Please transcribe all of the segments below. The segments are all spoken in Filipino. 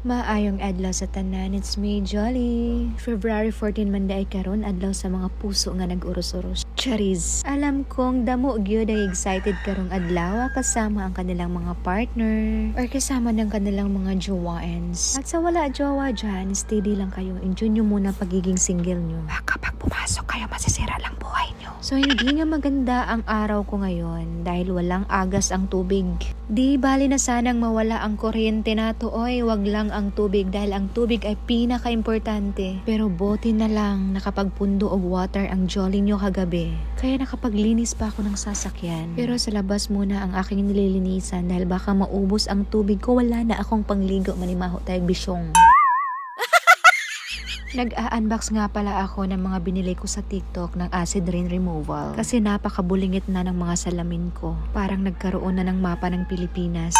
Maayong adlaw sa tanan, it's me, Jolly. February 14 man day karon adlaw sa mga puso nga nag-uros-uros. Charis. Alam kong damo gyud ay excited karong adlaw kasama ang kanilang mga partner or kasama ng kanilang mga jowaens. At sa wala jowa dyan, steady lang kayo. Enjoy nyo muna pagiging single nyo. Kapag pumasok kayo, masisira lang buhay nyo. So hindi nga maganda ang araw ko ngayon dahil walang agas ang tubig. Di bali na sanang mawala ang kuryente nato, oy, wag lang ang tubig dahil ang tubig ay pinaka-importante. Pero bote na lang nakapagpundo og water ang Jolly nyo kagabi. Kaya nakapaglinis pa ako ng sasakyan. Pero sa labas muna ang aking nililinisan dahil baka maubos ang tubig ko, wala na akong pangligo, manimaho tayong bisyong. Nag-a-unbox nga pala ako ng mga binili ko sa TikTok ng acid rain removal kasi napakabulingit na ng mga salamin ko. Parang nagkaroon na ng mapa ng Pilipinas.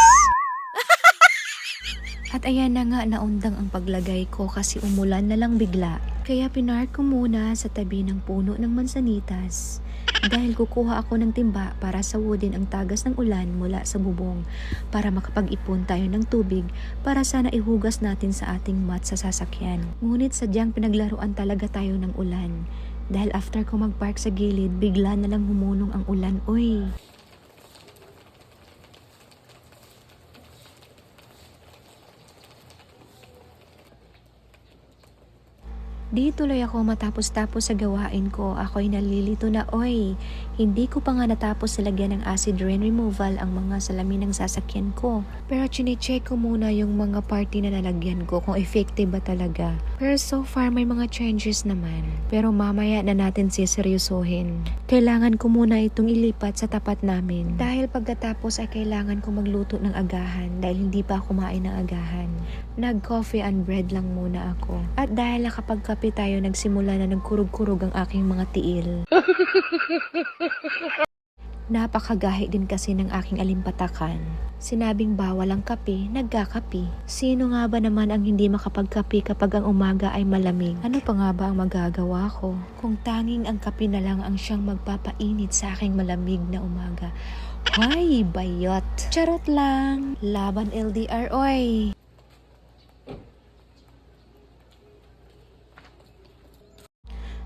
At ayan na nga, naundang ang paglagay ko kasi umulan na lang bigla. Kaya pinark ko muna sa tabi ng puno ng mansanitas. Dahil kukuha ako ng timba para sawudin ang tagas ng ulan mula sa bubong para makapag-ipon tayo ng tubig para sana ihugas natin sa ating mat sa sasakyan. Ngunit sadyang pinaglaruan talaga tayo ng ulan. Dahil after ko mag-park sa gilid, bigla na lang humunong ang ulan. Uy! Di tuloy ako matapos-tapos sa gawain ko. Ako'y nalilito na, oy, hindi ko pa nga natapos sa lagyan ng acid rain removal ang mga salamin ng sasakyan ko. Pero chine-check ko muna yung mga party na nalagyan ko kung effective ba talaga. Pero so far may mga changes naman. Pero mamaya na natin siseryosohin. Kailangan ko muna itong ilipat sa tapat namin. Dahil pagkatapos ay kailangan ko magluto ng agahan dahil hindi pa ako kumain ng agahan. Nag-coffee and bread lang muna ako. At dahil nakapagkape tayo, nagsimula na nagkurug-kurug ang aking mga tiil. Napakagahi din kasi ng aking alimpatakan. Sinabing bawal ang kape, nagkakape. Sino nga ba naman ang hindi makapagkape kapag ang umaga ay malamig? Ano pa nga ba ang magagawa ko? Kung tanging ang kape na lang ang siyang magpapainit sa aking malamig na umaga. Hay, bayot! Charot lang! Laban LDR, oy!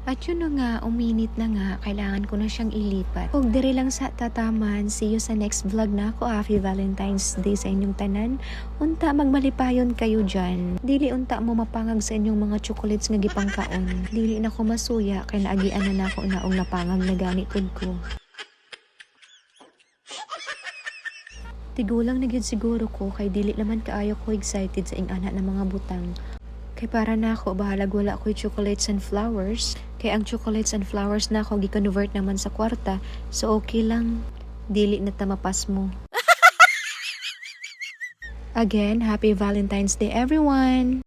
At yun na nga, uminit na nga, kailangan ko na siyang ilipat. Kung diri lang sa tataman, see you sa next vlog na ako. Happy Valentine's Day sa inyong tanan. Unta, magmalipayon kayo dyan. Dili unta mo mapangag sa inyong mga chocolates nga gipangkaon. Dili na ko masuya, kay naagian na ako naong napangag na ganitod ko. Tigulang na gyud siguro ko, kay dili naman kaayo ko excited sa ing anak ng mga butang. Kay para na ako, bahalag wala ako'y chocolates and flowers. Kay ang chocolates and flowers na ako, gi-convert naman sa kwarta. So okay lang, dili na tamapas mo. Again, Happy Valentine's Day everyone!